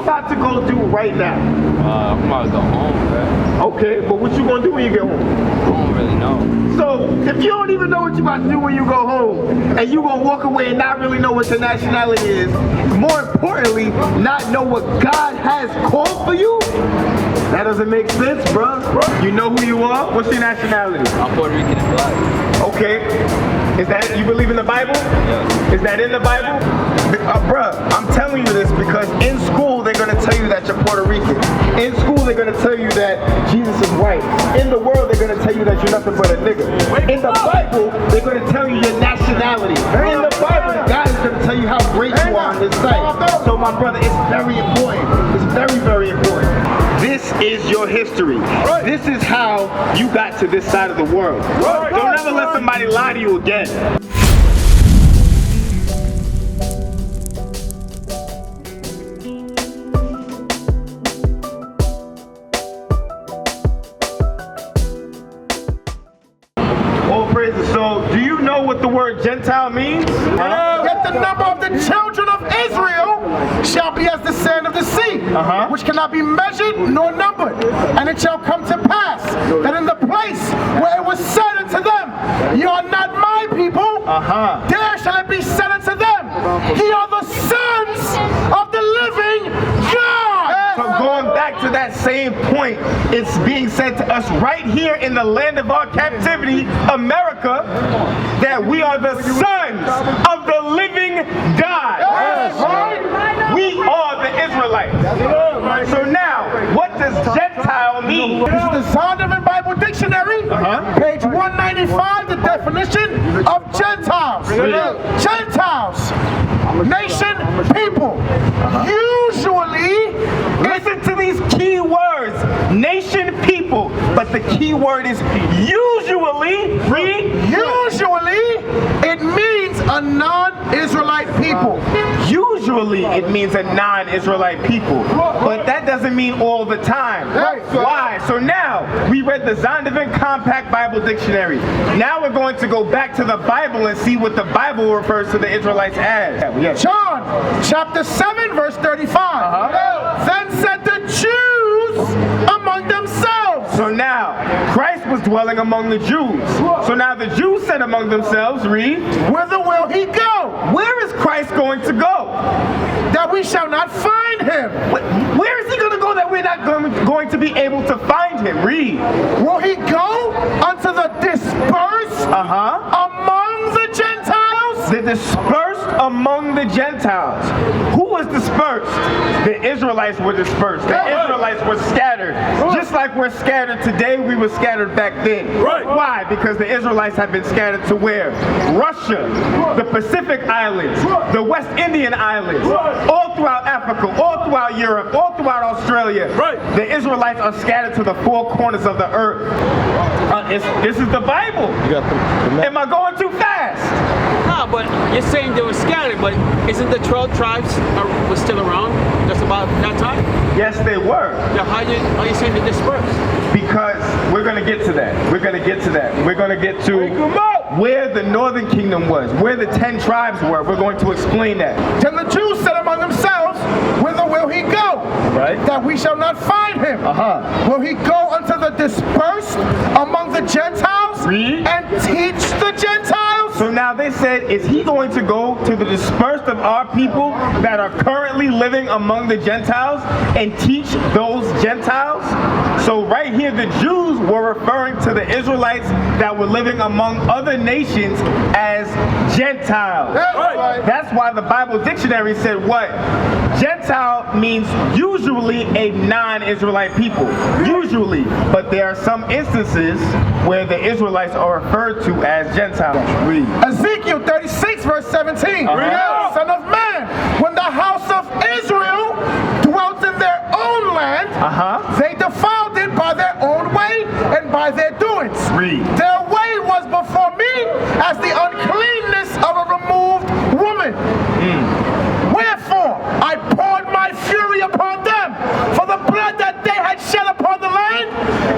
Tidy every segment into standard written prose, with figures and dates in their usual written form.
about to go do right now? I'm about to go home, man. Okay, but what you gonna do when you get home? I don't really know. So, if you don't even know what you about to do when you go home, and you gonna walk away and not really know what your nationality is, more importantly, not know what God has called for you, that doesn't make sense, bro. You know who you are? What's your nationality? I'm Puerto Rican and black. Okay. Is that, you believe in the Bible? Yes. Is that in the Bible? Bruh, I'm telling you this because in school they're going to tell you that you're Puerto Rican. In school they're going to tell you that Jesus is white. In the world they're going to tell you that you're nothing but a nigga. In the Bible they're going to tell you your nationality. In the Bible God is going to tell you how great you are in His sight. So my brother, it's very important. It's very, very important. This is your history. This is how you got to this side of the world. Don't ever let somebody lie to you again. All praises. So, do you know what the word Gentile means? Yet the number of the children of Israel shall be as the sand of the sea, which cannot be measured nor numbered. And it shall come to pass that in the place where it was said unto them, ye are not my people, there shall it be said unto them, ye are the sons of the living God. So going back to that same point, it's being said to us right here in the land of our captivity, America, that we are the sons of the living God. We are the Israelites. So now, what does Gentile mean? This is the Zondervan Bible Dictionary, page 195, the definition of Gentiles. Gentiles, nation, people. Usually, listen to these key words, nation, people, but the key word is usually. Usually, it means a non-Israelite people. Usually, it means a non-Israelite people, but that doesn't mean all the time. Why? So now, we read the Zondervan Compact Bible Dictionary. Now we're going to go back to the Bible and see what the Bible refers to the Israelites as. John, chapter 7, verse 35. Then said the Jews among themselves. So now, Christ was dwelling among the Jews. So now the Jews said among themselves, read, whither will he go? Where is Christ going to go? That we shall not find him. Where is he going to go that we're not going to be able to find him? Read. Will he go unto the dispersed among the Gentiles? The dispersed among the Gentiles. Who was dispersed? The Israelites were dispersed. The Israelites were scattered. Just like we're scattered today, we were scattered back then. Why? Because the Israelites have been scattered to where? Russia, the Pacific Islands, the West Indian Islands, all throughout Africa, all throughout Europe, all throughout Australia. The Israelites are scattered to the four corners of the earth. This is the Bible. Am I going too fast? No, but you're saying they were scattered, but isn't the 12 tribes were still around just about that time? Yes, they were. Now, how are you saying they dispersed? Because we're going to get to that. We're going to get to that. We're going to get to where the northern kingdom was, where the 10 tribes were. We're going to explain that. Then the Jews said among themselves, whither will he go? That we shall not find him. Will he go unto the dispersed among the Gentiles and teach the Gentiles? So now they said, is he going to go to the dispersed of our people that are currently living among the Gentiles and teach those Gentiles? So right here, the Jews were referring to the Israelites that were living among other nations as Gentiles. That's why the Bible dictionary said what? Gentile means usually a non-Israelite people. Usually. But there are some instances where the Israelites are referred to as Gentiles. Read. Ezekiel 36 verse 17. Son of man, when the house of Israel dwelt in their own land, they defiled it by their own way and by their doings. Read. Their way was before me as the uncleanness of a removed woman. Wherefore I poured my fury upon them for the blood that they had shed upon the land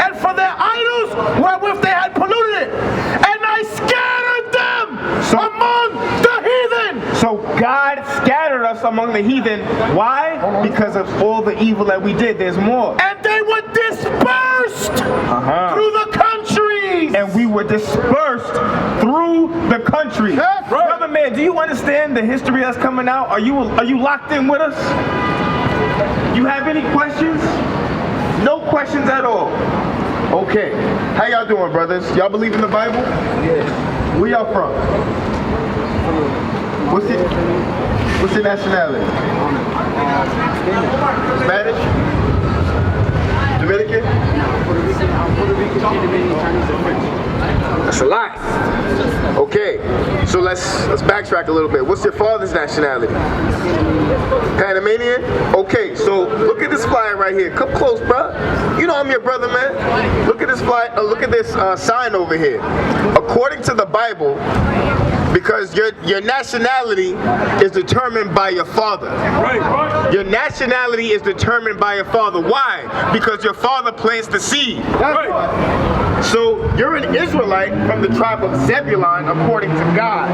and for their idols wherewith they had polluted it. And I scattered them among the heathen. So God scattered us among the heathen. Why? Why? Because of all the evil that we did. There's more. And they were dispersed through the countries. And we were dispersed through the country. Yes. Brother man, do you understand the history that's coming out? Are you locked in with us? You have any questions? No questions at all. Okay. How y'all doing, brothers? Y'all believe in the Bible? Yeah. Where y'all from? What's your nationality? Spanish? Dominican? That's a lie. Okay, so let's backtrack a little bit. What's your father's nationality? Panamanian? Okay, so look at this flyer right here. Come close, bro. You know I'm your brother, man. Look at this flyer. Look at this sign over here. According to the Bible, because your nationality is determined by your father. Right. Your nationality is determined by your father. Why? Because your father plants the seed. Right. So you're an Israelite from the tribe of Zebulon, according to God.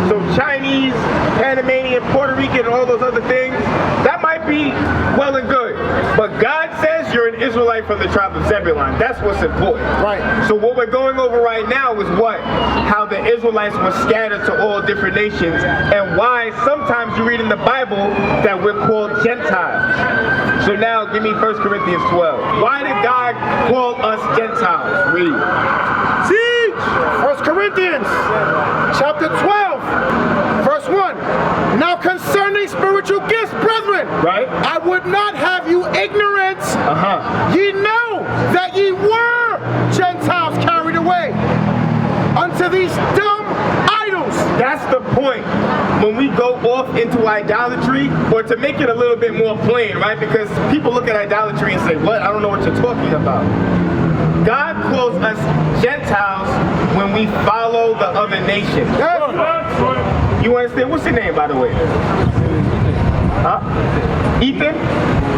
So Chinese, Panamanian, Puerto Rican, and all those other things, that might be well and good. But God says you're an Israelite from the tribe of Zebulon. That's what's important. Right. So what we're going over right now is what? How the Israelites were scattered to all different nations, and why sometimes you read in the Bible that we're called Gentiles. So now give me 1 Corinthians 12. Why did God call us Gentiles? Read. See? 1 Corinthians chapter 12, verse 1. Now concerning spiritual gifts, brethren, Right. I would not have you ignorant. Ye know that ye were Gentiles carried away unto these dumb idols. That's the point. When we go off into idolatry, or to make it a little bit more plain, right? Because people look at idolatry and say, what? I don't know what you're talking about. God calls us Gentiles when we follow the other nations. You understand? What's your name, by the way? Huh? Ethan?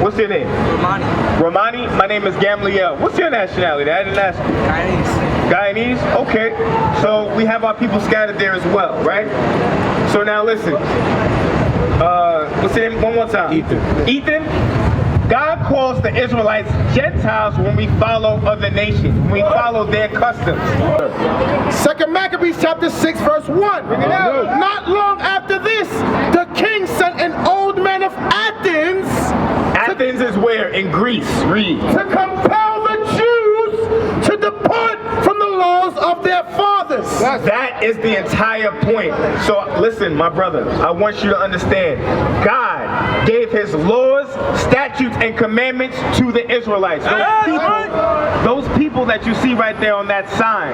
What's your name? Romani. Romani? My name is Gamliel. What's your nationality? I didn't ask you. Guyanese. Guyanese? Okay. So we have our people scattered there as well, right? So now listen. What's your name? One more time. Ethan. Ethan? God calls the Israelites Gentiles when we follow other nations, when we follow their customs. 2 Maccabees chapter 6, verse 1. Not long after this, the king sent an old man of Athens. Athens is where? In Greece. Read. To compel the Jews to depart from the laws of their fathers. That is the entire point. So listen, my brother, I want you to understand. God gave his laws, statutes, and commandments to the Israelites. Those people that you see right there on that sign.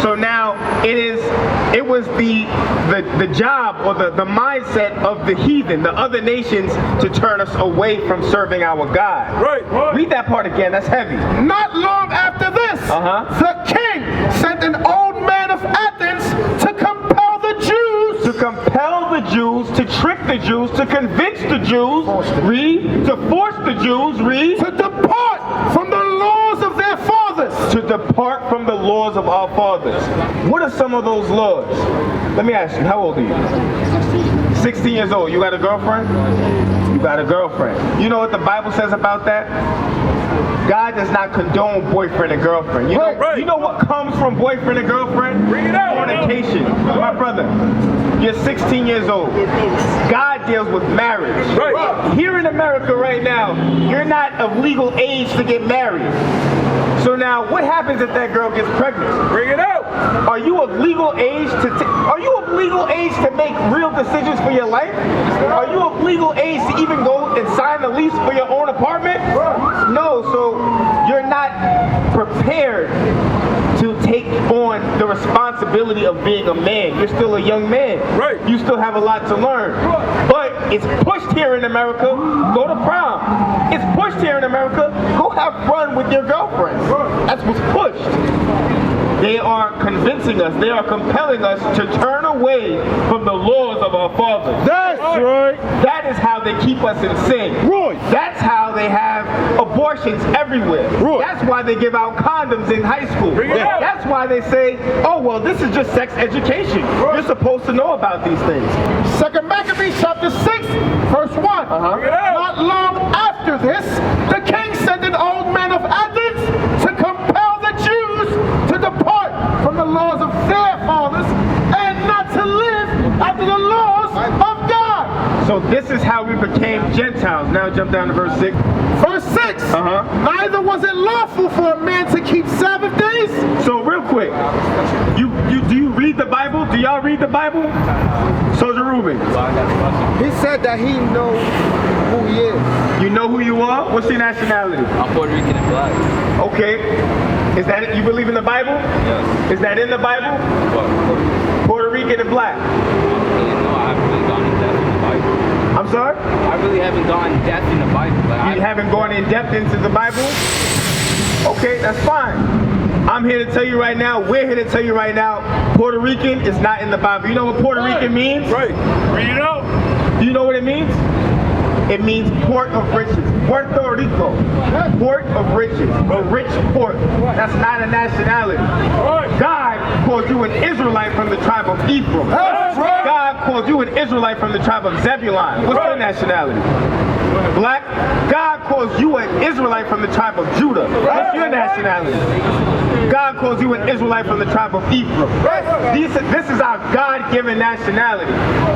So now it was the job or the mindset of the heathen, the other nations, to turn us away from serving our God. Right. Read that part again. That's heavy. Not long after this, the king sent an old man of Athens to compel the Jews. To compel the Jews, to trick the Jews, to convince the Jews, read, to force the Jews, read, to depart from the laws of their fathers. To depart from the laws of our fathers. What are some of those laws? Let me ask you, how old are you? 16 years old. You got a girlfriend? You got a girlfriend. You know what the Bible says about that? God does not condone boyfriend and girlfriend. You know what comes from boyfriend and girlfriend? Bring it out. Fornication. My brother, you're 16 years old. God deals with marriage. Right. Here in America right now, you're not of legal age to get married. So now, what happens if that girl gets pregnant? Bring it out. Are you of legal age to make real decisions for your life? Are you of legal age to even go and sign the lease for your own apartment? No. So you're not prepared to take on the responsibility of being a man. You're still a young man. Right. You still have a lot to learn. But it's pushed here in America. Go to prom. It's pushed here in America. Go have fun with your girlfriend. That's what's pushed. They are convincing us, they are compelling us to turn away from the laws of our fathers. That's right. That is how they keep us in sin. Right. That's how they have abortion abortions everywhere. That's why they give out condoms in high school. That's why they say, oh, well, this is just sex education. You're supposed to know about these things. 2 Maccabees chapter 6, verse 1. Not long after this, the king sent an old man of Athens to compel the Jews to depart from the laws of their fathers and not to live after the laws of God. So this is how we became Gentiles. Now jump down to verse 6. Verse 6. Neither was it lawful for a man to keep Sabbath days. So real quick, do you read the Bible? Do y'all read the Bible? Soldier Ruben. He said that he knows who he is. You know who you are? What's your nationality? I'm Puerto Rican and black. Okay. Is that it? You believe in the Bible? Yes. Is that in the Bible? What? Puerto Rican and black. No, I haven't really gone in depth in the Bible. I'm sorry? I really haven't gone in depth in the Bible. You haven't gone in depth into the Bible? Okay, that's fine. I'm here to tell you right now, we're here to tell you right now, Puerto Rican is not in the Bible. You know what Puerto Rican means? Right. Read it out. Do you know what it means? It means port of riches. Puerto Rico. Port of riches. A rich port. That's not a nationality. God called you an Israelite from the tribe of Ephraim. God called you an Israelite from the tribe of Zebulun. What's your nationality? Black. God calls you an Israelite from the tribe of Judah. What's your nationality? God calls you an Israelite from the tribe of Ephraim. This is our God-given nationality.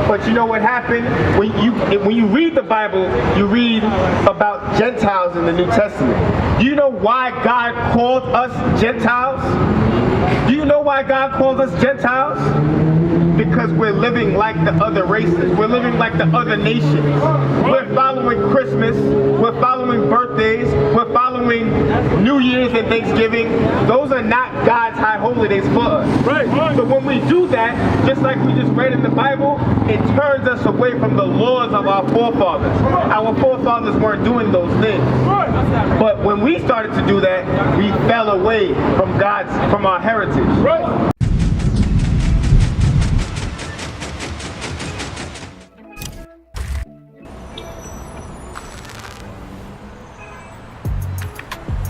But you know what happened? When you read the Bible, you read about Gentiles in the New Testament. Do you know why God called us Gentiles? Do you know why God called us Gentiles? Because we're living like the other races. We're living like the other nations. We're following Christmas. We're following birthdays. We're following New Year's and Thanksgiving. Those are not God's high holidays for us. Right. So when we do that, just like we just read in the Bible, it turns us away from the laws of our forefathers. Our forefathers weren't doing those things. But when we started to do that, we fell away from our heritage. Right.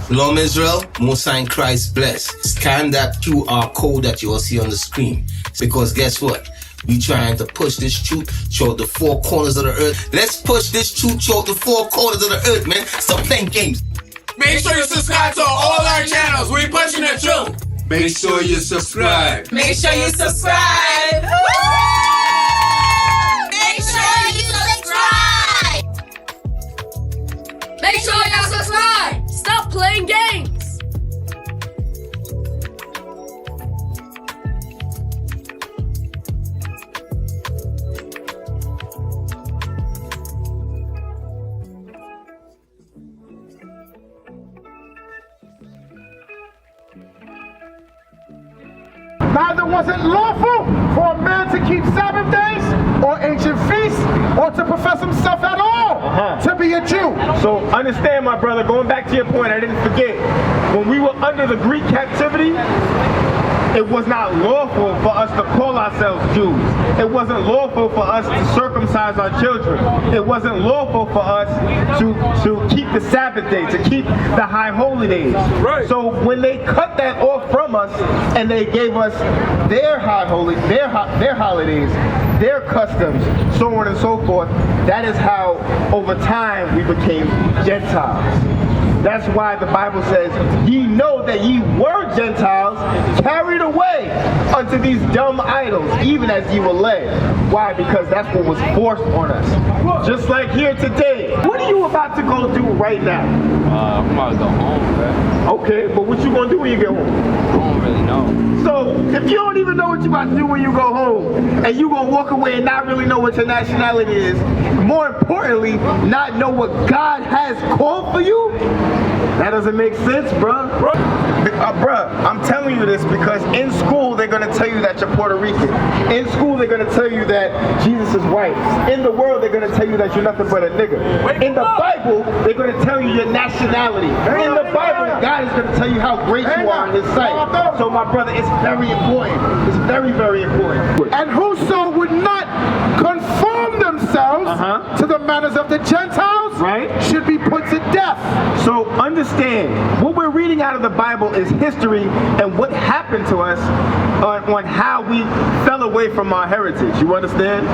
Shalom Israel, Most High in Christ bless. Scan that QR code that you will see on the screen. Because guess what? We trying to push this truth throughout the four corners of the earth. Let's push this truth throughout the four corners of the earth, man. Stop playing games. Make sure you subscribe to all our channels. We pushing the truth. Make sure you subscribe. Make sure you subscribe. Make sure you subscribe. Make sure you subscribe. Stop playing games. Neither was it lawful for a man to keep Sabbath days or ancient feasts or to profess himself at all to be a Jew. So understand, my brother, going back to your point, I didn't forget, when we were under the Greek captivity, it was not lawful for us to call ourselves Jews. It wasn't lawful for us to circumcise our children. It wasn't lawful for us to keep the Sabbath day, to keep the high holy days. Right. So when they cut that off from us and they gave us their holidays, their customs, so on and so forth, that is how over time we became Gentiles. That's why the Bible says, ye know that ye were Gentiles, carried away unto these dumb idols, even as ye were led. Why? Because that's what was forced on us. Just like here today. What are you about to go do right now? I'm about to go home, man. Okay, but what you gonna do when you get home? I don't really know. So, if you don't even know what you about to do when you go home, and you gonna walk away and not really know what your nationality is, more importantly, not know what God has called for you, that doesn't make sense, bruh. Bruh, I'm telling you this because in school they're gonna tell you that you're Puerto Rican. In school they're gonna tell you that Jesus is white. In the world they're gonna tell you that you're nothing but a nigga. In the Bible they're gonna tell you your nationality. In the Bible God is gonna tell you how great you are in His sight. So my brother, it's very important. It's very, very important. And whoso would not conform themselves to the manners of the Gentiles should be put to death. So understand, what we're reading out of the Bible is history and what happened to us on how we fell away from our heritage. You understand?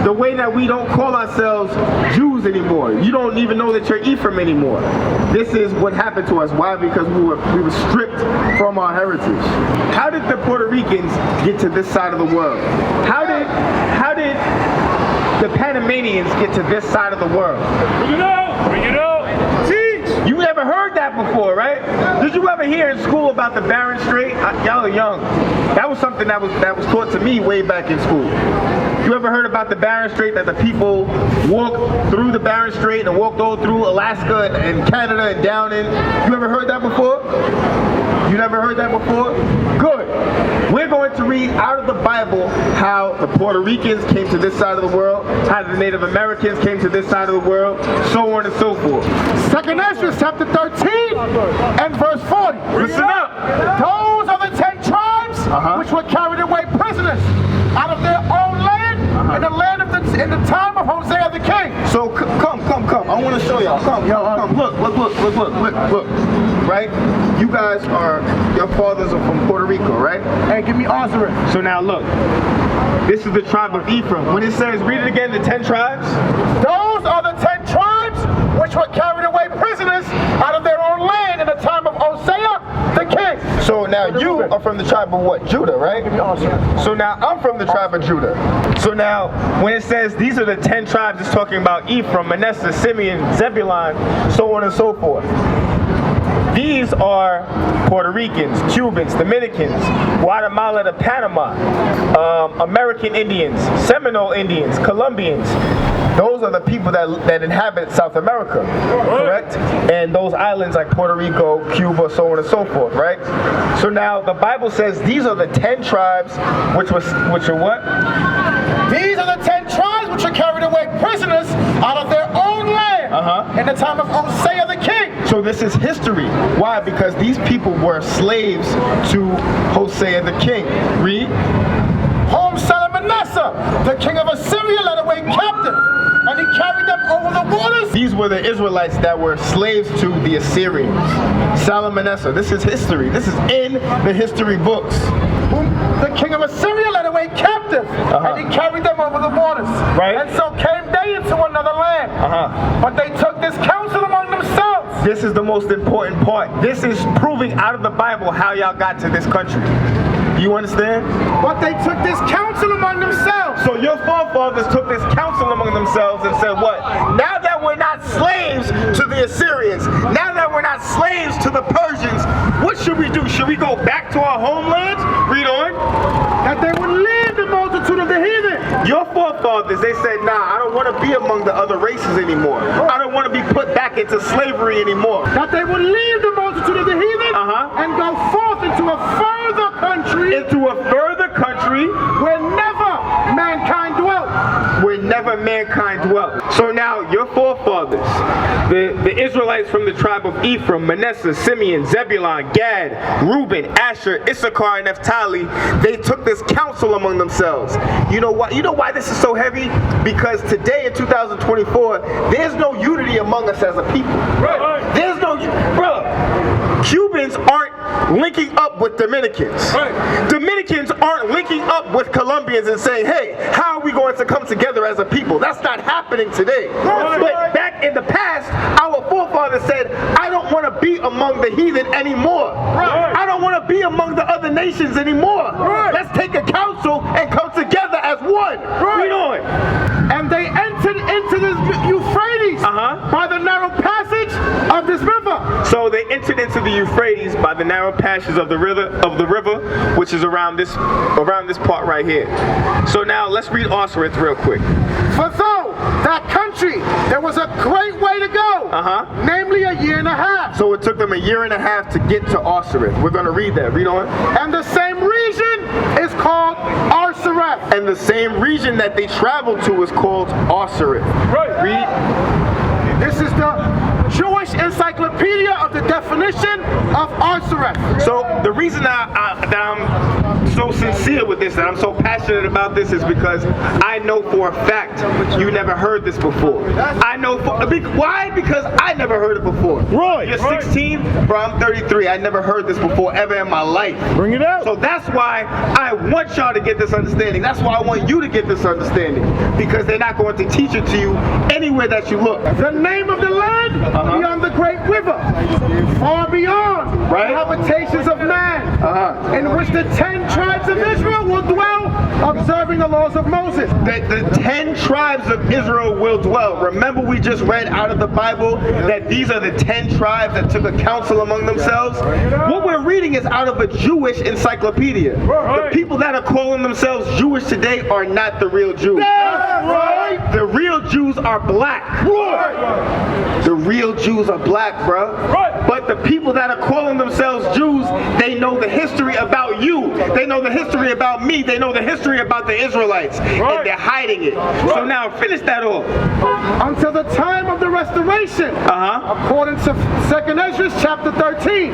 The way that we don't call ourselves Jews anymore. You don't even know that you're Ephraim anymore. This is what happened to us. Why? Because we were stripped from our heritage. How did the Puerto Ricans get to this side of the world? How did the Panamanians get to this side of the world? Bring it out! Bring it out! You never heard that before, right? Did you ever hear in school about the Barren Strait? Y'all are young. That was something that was taught to me way back in school. You ever heard about the Barren Strait, that the people walked through the Barren Strait and walked all through Alaska and Canada and down in? You ever heard that before? You never heard that before? Good. We're going to read out of the Bible how the Puerto Ricans came to this side of the world, how the Native Americans came to this side of the world, so on and so forth. 2nd Ezra chapter 13 and verse 40. Listen up. Those are the 10 tribes which were carried away prisoners out of their own land in the land of in the time of Hosea the king. So come. I want to show y'all. Come. Look. Right? You guys your fathers are from Puerto Rico, right? Hey, give me Asaph. So now look. This is the tribe of Ephraim. When it says, read it again, the 10 tribes. Those are the 10 tribes which were carried away prisoners out of their own land in the time of Hosea the king. So now you are from the tribe of what? Judah, right? So now I'm from the tribe of Judah. So now when it says these are the 10 tribes, it's talking about Ephraim, Manasseh, Simeon, Zebulun, so on and so forth. These are Puerto Ricans, Cubans, Dominicans, Guatemala to Panama, American Indians, Seminole Indians, Colombians. Those are the people that inhabit South America, correct? And those islands like Puerto Rico, Cuba, so on and so forth, right? So now the Bible says these are the 10 tribes which are what? These are the 10 tribes which are carried away prisoners out of their own land in the time of Hosea the king. So this is history. Why? Because these people were slaves to Hosea the king. Read. Whom Manasseh, the king of Assyria, led away captive, and he carried them over the waters. These were the Israelites that were slaves to the Assyrians. Manasseh. This is history. This is in the history books. Whom the king of Assyria led away captive, and he carried them over the waters. Right. And so came they into another land. But they took this counsel among themselves. This is the most important part. This is proving out of the Bible how y'all got to this country. You understand? But they took this counsel among themselves. So your forefathers took this counsel among themselves and said what? Now that we're not slaves to the Assyrians, now that we're not slaves to the Persians, what should we do? Should we go back to our homelands? Read on. That they would leave the multitude of the heathen. Your forefathers, they said, nah, I don't want to be among the other races anymore. I don't want to be put back into slavery anymore. That they would leave the multitude of the heathen and go forth into a further country. Into a further country where never mankind dwelt. Where never mankind dwelt. So now your forefathers, the Israelites from the tribe of Ephraim, Manasseh, Simeon, Zebulun, Gad, Reuben, Asher, Issachar, and Naphtali, they took this counsel among themselves. You know why? You know why this is so heavy? Because today in 2024, there's no unity among us as a people. Right. There's no, bro. Cubans aren't linking up with Dominicans. Right. Dominicans aren't linking up with Colombians and saying, hey, how are we going to come together as a people? That's not happening today. Right. But back in the past, our forefathers said, I don't want to be among the heathen anymore. Right. I don't want to be among the other nations anymore. Right. Let's take a council and come together as one. Right. Read on. And they entered into the Euphrates by the narrow passage of this river. So they entered into the Euphrates by the narrow passages of the river, which is around this part right here. So now let's read Asaph real quick. For though that country there was a great way to go, namely a year and a half. So it took them a year and a half to get to Asaph. We're going to read that. Read on. And the same region is called Asaph. And the same region that they traveled to is called Asaph. Right. Read. This is the Jewish Encyclopedia. encyclopedia of the definition of Asaph. So the reason that I'm so sincere with this, that I'm so passionate about this, is because I know for a fact you never heard this before. I know why? Because I never heard it before. Right. You're 16, bro. I'm 33. I never heard this before ever in my life. Bring it out. So that's why I want y'all to get this understanding. That's why I want you to get this understanding, because they're not going to teach it to you anywhere that you look. The name of the land beyond the great river, far beyond the habitations of man, in which the 10 tribes of Israel will dwell, observing the laws of Moses. The 10 tribes of Israel will dwell. Remember, we just read out of the Bible that these are the 10 tribes that took a counsel among themselves. What we're reading is out of a Jewish encyclopedia. The people that are calling themselves Jewish today are not the real Jews. The real Jews are black. The real Jews are black, bro. But the people that are calling themselves Jews, they know the history about you. They know the history about me. They know the history about the Israelites. And they're hiding it. So now finish that off. Until the time of the restoration, according to 2nd Ezra chapter 13,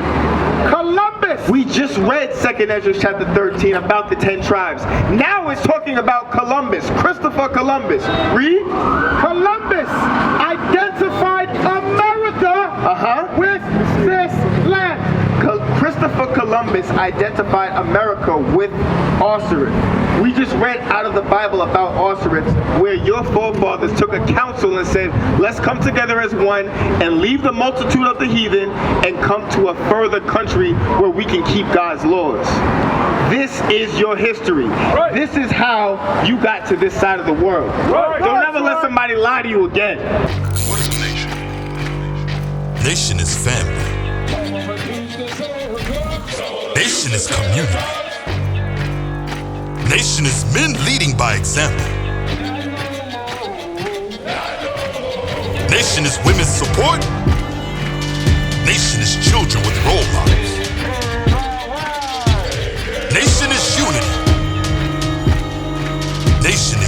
Columbus. We just read 2nd Ezra chapter 13 about the 10 tribes. Now it's talking about Columbus, Christopher Columbus. Read. Columbus identified America with this land. Christopher Columbus identified America with Asaph. We just read out of the Bible about Asaph, where your forefathers took a counsel and said, let's come together as one and leave the multitude of the heathen and come to a further country where we can keep God's laws. This is your history. This is how you got to this side of the world. Don't ever let somebody lie to you again. What is a nation? Nation is family. Nation is community. Nation is men leading by example. Nation is women's support. Nation is children with role models. Nation is unity. Nation